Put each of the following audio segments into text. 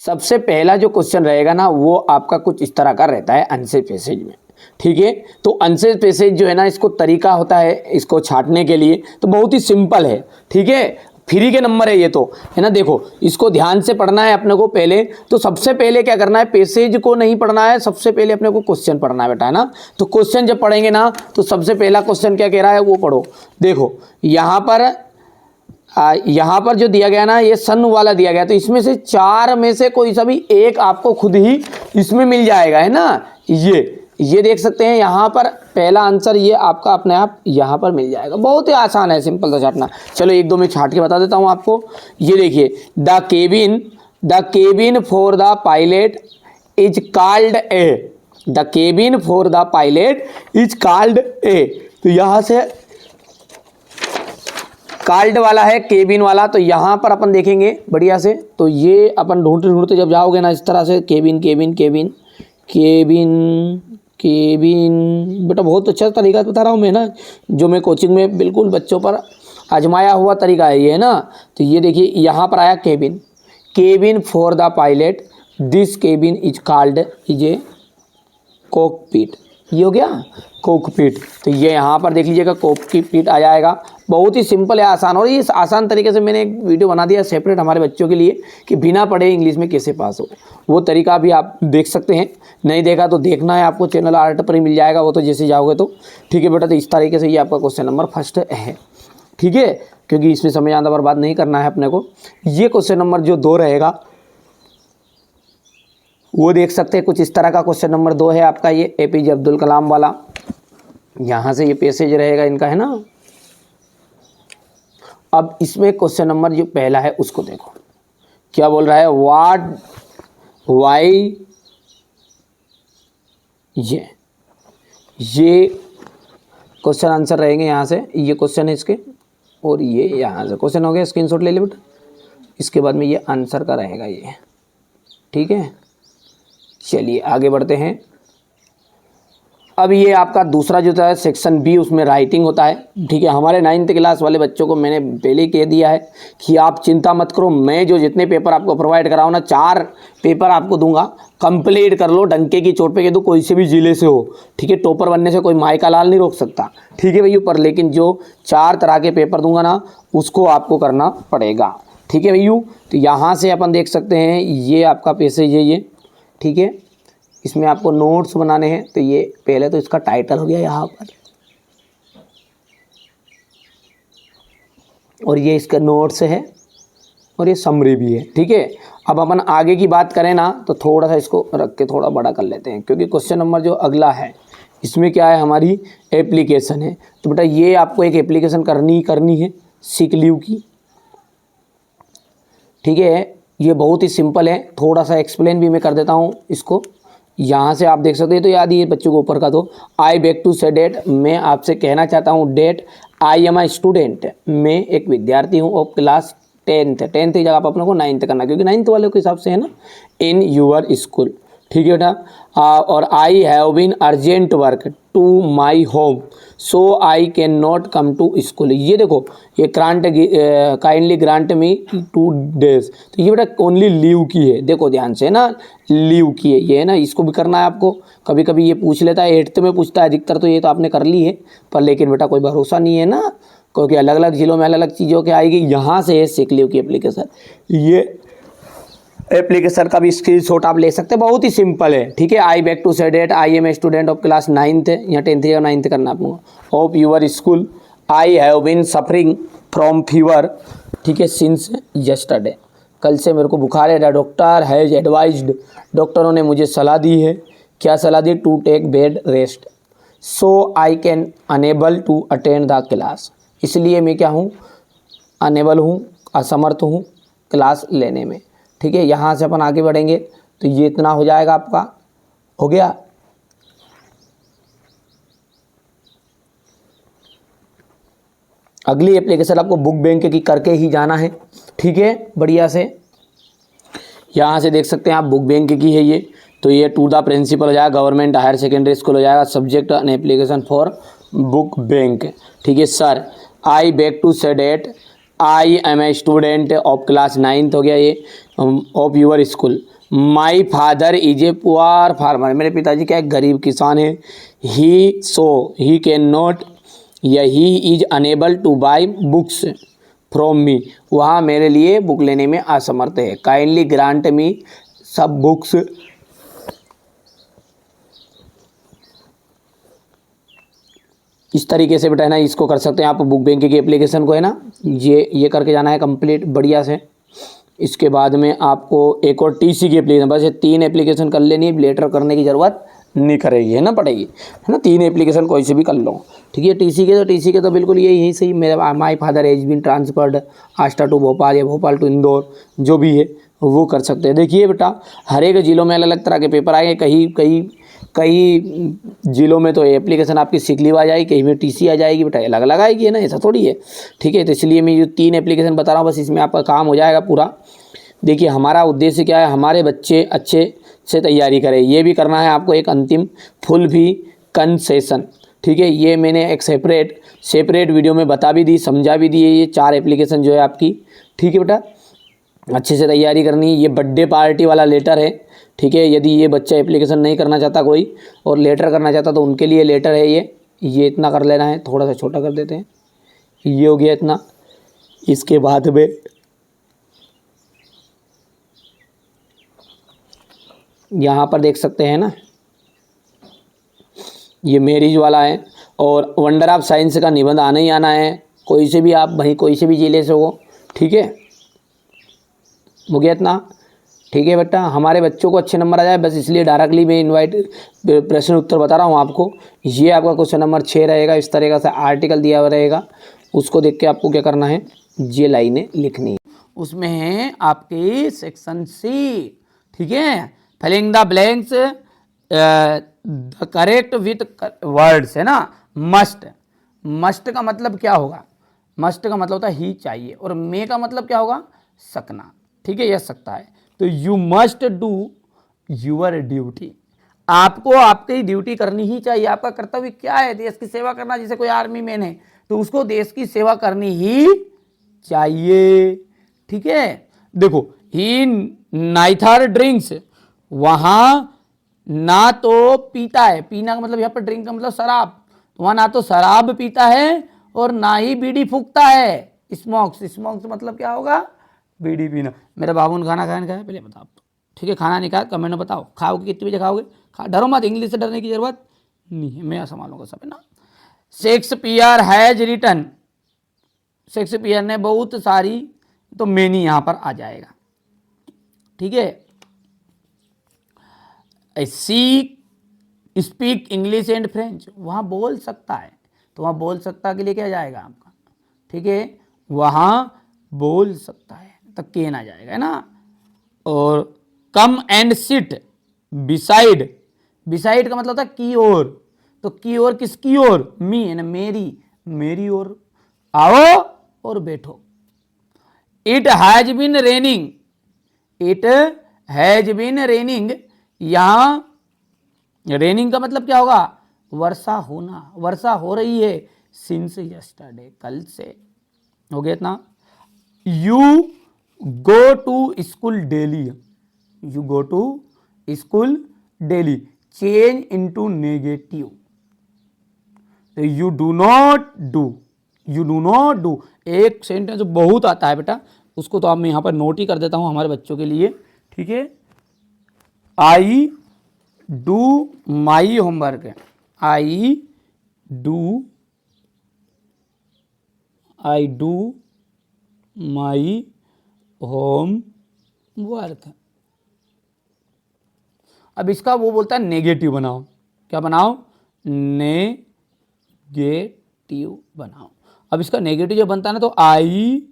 सबसे पहला जो क्वेश्चन रहेगा ना वो आपका कुछ इस तरह का रहता है आंसर पैसेज में, ठीक है। तो आंसर पैसेज जो है ना, इसको तरीका होता है इसको छांटने के लिए, तो बहुत ही सिंपल है, ठीक है। फ्री के नंबर है ये तो, है ना। देखो इसको ध्यान से पढ़ना है अपने को पहले। तो सबसे पहले क्या करना है, पैसेज को नहीं पढ़ना है, सबसे पहले अपने को क्वेश्चन पढ़ना है बेटा, है ना। तो क्वेश्चन जब पढ़ेंगे ना, तो सबसे पहला क्वेश्चन क्या कह रहा है वो पढ़ो। देखो यहाँ पर जो दिया गया ना, ये सन वाला दिया गया, तो इसमें से चार में से कोई सा भी एक आपको खुद ही इसमें मिल जाएगा, है ना। ये देख सकते हैं यहाँ पर पहला आंसर ये आपका अपने आप यहाँ पर मिल जाएगा। बहुत ही आसान है, सिंपल सा छाटना। चलो एक दो में छाट के बता देता हूँ आपको। ये देखिए, the cabin for the pilot is called a, the cabin for the pilot is called a. तो यहाँ से कॉल्ड वाला है, केबिन वाला, तो यहाँ पर अपन देखेंगे बढ़िया से। तो ये अपन ढूंढते ढूंढते जब जाओगे ना इस तरह से, cabin cabin cabin cabin cabin, बेटा बहुत अच्छा तरीका बता रहा हूँ मैं ना, जो मैं कोचिंग में बिल्कुल बच्चों पर आजमाया हुआ तरीका है ये ना। तो ये देखिए यहाँ पर आया cabin, cabin for the pilot, this cabin is called is a cockpit. ये हो गया कॉकपिट। तो ये यहाँ पर देख लीजिएगा कॉकपिट आ जाएगा। बहुत ही सिंपल है, आसान। और ये आसान तरीके से मैंने एक वीडियो बना दिया सेपरेट हमारे बच्चों के लिए कि बिना पढ़े इंग्लिश में कैसे पास हो। वो तरीका भी आप देख सकते हैं, नहीं देखा तो देखना है आपको, चैनल आर्ट पर ही मिल जाएगा वो तो, जैसे जाओगे तो, ठीक है बेटा। तो इस तरीके से ये आपका क्वेश्चन नंबर फर्स्ट है, ठीक है, क्योंकि इसमें समय ज़्यादा बर्बाद नहीं करना है अपने को। ये क्वेश्चन नंबर जो 2 रहेगा वो देख सकते हैं कुछ इस तरह का। क्वेश्चन नंबर 2 है आपका ये APJ अब्दुल कलाम वाला। यहाँ से ये पैसेज रहेगा इनका, है ना। अब इसमें क्वेश्चन नंबर जो पहला है उसको देखो, क्या बोल रहा है, व्हाट वाई। ये क्वेश्चन आंसर रहेंगे यहाँ से, ये क्वेश्चन है इसके, और ये यहाँ से क्वेश्चन हो गया। स्क्रीनशॉट ले ले बेटा। इसके बाद में ये आंसर का रहेगा ये, ठीक है। चलिए आगे बढ़ते हैं। अब ये आपका दूसरा जो था सेक्शन बी, उसमें राइटिंग होता है, ठीक है। हमारे 9th क्लास वाले बच्चों को मैंने पहले ही कह दिया है कि आप चिंता मत करो, मैं जो जितने पेपर आपको प्रोवाइड कराऊँ ना, 4 पेपर आपको दूंगा, कंप्लीट कर लो, डंके की चोट पे कह दो, कोई से भी जिले से हो, ठीक है। टॉपर बनने से कोई माई का लाल नहीं रोक सकता, ठीक है भैया। पर लेकिन जो 4 तरह के पेपर दूंगा ना, उसको आपको करना पड़ेगा, ठीक है भैया। तो यहाँ से अपन देख सकते हैं ये आपका पैसेज है ये, ठीक है। इसमें आपको नोट्स बनाने हैं। तो ये पहले तो इसका टाइटल हो गया यहाँ पर, और ये इसका नोट्स है, और ये समरी भी है, ठीक है। अब अपन आगे की बात करें ना, तो थोड़ा सा इसको रख के थोड़ा बड़ा कर लेते हैं, क्योंकि क्वेश्चन नंबर जो अगला है इसमें क्या है, हमारी एप्लीकेशन है। तो बेटा ये आपको एक एप्लीकेशन करनी है सिक लीव की, ठीक है। ये बहुत ही सिंपल है, थोड़ा सा एक्सप्लेन भी मैं कर देता हूँ इसको। यहाँ से आप देख सकते हैं, तो याद ही बच्चों को ऊपर का। तो I beg to say that, मैं आपसे कहना चाहता हूँ that, I am a student, मैं एक विद्यार्थी हूँ ऑफ क्लास 10th की जगह आप अपने को 9th करना, क्योंकि 9th वाले के हिसाब से है ना, इन यूर स्कूल, ठीक है बेटा। और I have been urgent work to my home so I can not come to school. ये देखो, ये काइंडली ग्रांट मी 2 days, तो ये बेटा ओनली लीव की है, देखो ध्यान से ना, लीव की है ये, है ना। इसको भी करना है आपको, कभी कभी ये पूछ लेता है, 8th में पूछता है अधिकतर, तो ये तो आपने कर ली है, पर लेकिन बेटा कोई भरोसा नहीं है ना, क्योंकि अलग अलग जिलों में अलग अलग चीज़ों के आएगी। यहाँ से है सिक लीव की एप्लीकेशन, ये एप्लीकेशन का भी स्क्रीनशॉट आप ले सकते हैं, बहुत ही सिंपल है, ठीक है। I beg to say that, I am a student of class 9th, यहाँ 10th या 9th करना आपको, of your school, I have been suffering from fever, ठीक है, सिंस यस्टरडे, कल से मेरे को बुखार है। डॉक्टर हैज़ एडवाइज्ड, डॉक्टरों ने मुझे सलाह दी है, क्या सलाह दी, to take bed rest, so I can enable to attend the class, इसलिए मैं क्या हूँ, अनेबल हूँ, असमर्थ हूँ क्लास लेने में, ठीक है। यहाँ से अपन आगे बढ़ेंगे, तो ये इतना हो जाएगा आपका, हो गया। अगली एप्लीकेशन आपको बुक बैंक की करके ही जाना है, ठीक है, बढ़िया से। यहाँ से देख सकते हैं आप, बुक बैंक की है ये, तो ये टू द प्रिंसिपल हो जाएगा, गवर्नमेंट हायर सेकेंडरी स्कूल हो जाएगा, subject an application for book bank, ठीक है। Sir I beg to say that, I am a student of class 9th हो गया ये, of your school, my father is a poor farmer, मेरे पिताजी क्या एक गरीब किसान है। ही कैन नॉट या he is unable two by books from me, वहाँ मेरे लिए बुक लेने में असमर्थ है। काइंडली ग्रांट मी सब बुक्स, इस तरीके से बेटा है ना इसको कर सकते हैं आप। बुक बैंक की एप्लीकेशन को है ना ये करके जाना है कंप्लीट बढ़िया से। इसके बाद में आपको एक और टीसी की एप्लीकेशन, बस ये 3 एप्लीकेशन कर लेनी है, लेटर करने की ज़रूरत नहीं करेगी, है ना पड़ेगी, है ना। 3 एप्लीकेशन कोई से भी कर लो, ठीक है। टीसी के तो बिल्कुल यही सही, मेरा my father has been transferred Ashta to Bhopal या भोपाल टू इंदौर, जो भी है वो कर सकते हैं। देखिए बेटा हर एक ज़िलों में अलग अलग तरह के पेपर आएंगे, कई ज़िलों में तो एप्लीकेशन आपकी सिक लीव आ जाएगी, कहीं में टीसी आ जाएगी, बेटा अलग अलग आएगी, है ना, ऐसा थोड़ी है, ठीक है। तो इसलिए मैं जो 3 एप्लीकेशन बता रहा हूँ बस इसमें आपका काम हो जाएगा पूरा। देखिए हमारा उद्देश्य क्या है, हमारे बच्चे अच्छे से तैयारी करें, ये भी करना है आपको एक अंतिम फुल भी कंसेशन, ठीक है। ये मैंने एक सेपरेट वीडियो में बता भी दी, समझा भी दी है, ये 4 एप्लीकेशन जो है आपकी, ठीक है बेटा, अच्छे से तैयारी करनी है। ये बर्थडे पार्टी वाला लेटर है, ठीक है। यदि ये बच्चा एप्लीकेशन नहीं करना चाहता कोई और लेटर करना चाहता तो उनके लिए लेटर है ये इतना कर लेना है, थोड़ा सा छोटा कर देते हैं, ये हो गया इतना। इसके बाद में यहाँ पर देख सकते हैं ना ये मैरिज वाला है और वंडर ऑफ साइंस का निबंध आना ही आना है, कोई से भी आप भाई कोई से भी जिले से हो, ठीक है। हो गया इतना, ठीक है बेटा। हमारे बच्चों को अच्छे नंबर आ जाए बस इसलिए डायरेक्टली मैं प्रश्न उत्तर बता रहा हूँ आपको। ये आपका क्वेश्चन नंबर 6 रहेगा, इस तरीके से आर्टिकल दिया हुआ रहेगा, उसको देख के आपको क्या करना है, ये लाइनें लिखनी है। उसमें है आपके सेक्शन सी, ठीक है, filling the blanks the correct with words, है ना। मस्ट का मतलब क्या होगा, मस्ट का मतलब होता है ही चाहिए, और मे का मतलब क्या होगा, सकना, ठीक है, यह सकता है। तो you must do your duty, आपको आपकी ड्यूटी करनी ही चाहिए। आपका कर्तव्य क्या है, देश की सेवा करना। जैसे कोई आर्मी मैन है तो उसको देश की सेवा करनी ही चाहिए, ठीक है। देखो ही नाइथर ड्रिंक्स, वहां ना तो पीता है, पीना का मतलब यहाँ पर ड्रिंक का मतलब शराब, वहां ना तो शराब पीता है और ना ही बीड़ी फूकता है। स्मोक्स मतलब क्या होगा, बीड़ी पीना। मेरे बाबू ने खाना खाया पहले बताओ, ठीक है। खाना नहीं खाया कमेंट में बताओ, खाओगे कितने बजे खाओगे, डरो मत, इंग्लिश से डरने की जरूरत नहीं है, मैं संभालूंगा सब, है ना। शेक्सपियर हैज रिटन, शेक्सपियर ने बहुत सारी, तो मेनी यहां पर आ जाएगा, ठीक है। सी स्पीक इंग्लिश एंड फ्रेंच, वहां बोल सकता है, तो वहां बोल सकता के लिए क्या जाएगा आपका, ठीक है, वहां बोल सकता है तो केन आ जाएगा, है ना। और come and sit beside, beside का मतलब होता है की ओर, तो की ओर किसकी ओर, मी है ना, मेरी ओर आओ और बैठो। It has been raining, it has been raining, यहां रेनिंग का मतलब क्या होगा, वर्षा होना, वर्षा हो रही है, सिंस यस्टरडे, कल से। हो गया इतना। You go to school daily, you go to school daily, change into negative, you do not do, you do not do. एक सेंटेंस बहुत आता है बेटा, उसको तो आप मैं यहां पर नोट ही कर देता हूं हमारे बच्चों के लिए, ठीक है। I do my homework, I do my homework. अब इसका वो बोलता है नेगेटिव बनाओ, क्या बनाओ, नेगेटिव बनाओ। अब इसका नेगेटिव जो बनता है ना, तो I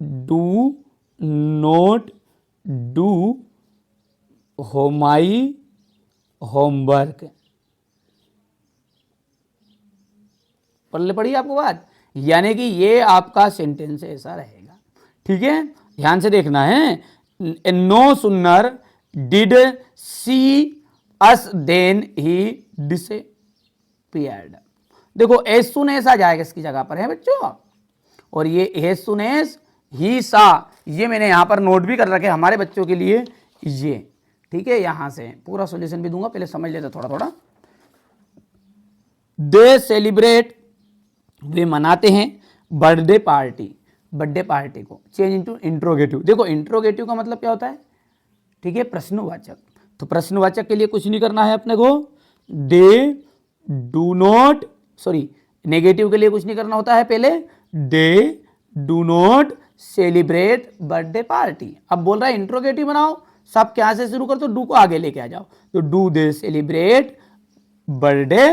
do not do my homework, पढ़ पढ़िए आपको बात, यानी कि ये आपका सेंटेंस ऐसा रहेगा, ठीक है। ध्यान से देखना है। No sooner did see us than he disappeared, देखो एज सुन एस आ जाएगा इसकी जगह पर, है बच्चों। और ये एज सुन एस ही सा, ये मैंने यहां पर नोट भी कर रखे हमारे बच्चों के लिए, ये ठीक है, यहां से पूरा सॉल्यूशन भी दूंगा, पहले समझ लेते थोड़ा थोड़ा। दे सेलिब्रेट, वे मनाते हैं बर्थडे पार्टी, बर्थडे पार्टी को चेंज इनटू इंट्रोगेटिव। देखो इंट्रोगेटिव का मतलब क्या होता है, ठीक है, प्रश्नवाचक। तो प्रश्नवाचक के लिए कुछ नहीं करना है अपने को, they do not, sorry negative के लिए कुछ नहीं करना होता है, पहले they do not celebrate birthday party. अब बोल रहा है इंट्रोगेटिव बनाओ, सब क्या से शुरू कर, तो डू को आगे लेके आ जाओ, तो do they celebrate birthday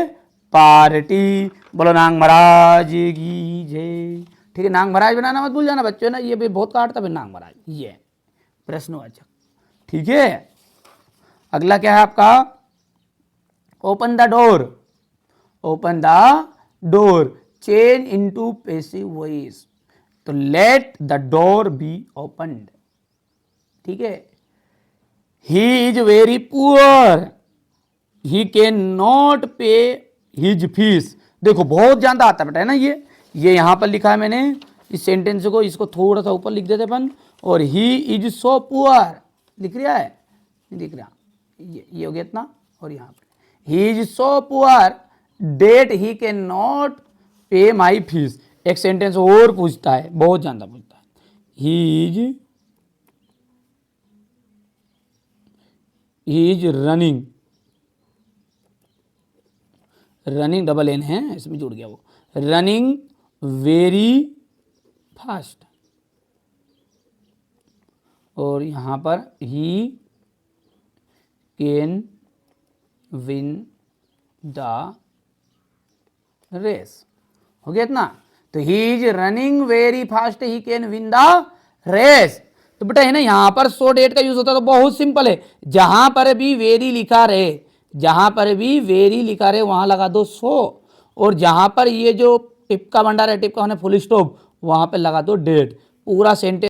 party. बोलो नांग महाराज की जय। ठीक है, नांग महाराज बनाना मत भूल जाना बच्चों ना, ये भी बहुत काटता फिर नांग महाराज, ये प्रश्नवाचक। ठीक है, अगला क्या है आपका, open the door, open the door change into passive voice, तो let the door be opened. ठीक है, he is very poor, he can not pay his fees. देखो बहुत ज्यादा आता बेटा है ना, ये यहां पर लिखा है मैंने इस सेंटेंस को, इसको थोड़ा सा ऊपर लिख देते अपन, और ही इज सो पुअर लिख रहा है, नहीं दिख रहा, ये हो गया इतना, और यहाँ पर he is so poor that he can not pay my fees. एक सेंटेंस और पूछता है, बहुत ज्यादा पूछता है, he is running, running double N है इसमें जुड़ गया वो, रनिंग वेरी फास्ट, और यहां पर he can win the race. हो गया इतना, तो he is running very fast, he can win the race. तो बेटा है ना, यहां पर सो डेट का यूज होता है, तो बहुत सिंपल है, जहां पर भी वेरी लिखा रहे, जहां पर भी वेरी लिखा रहे वहां लगा दो सो, और जहां पर ये जो टिप का भंडार है, टिप का होने फुल स्टॉप, वहां पर लगा दो डेट। पूरा सेंटेंस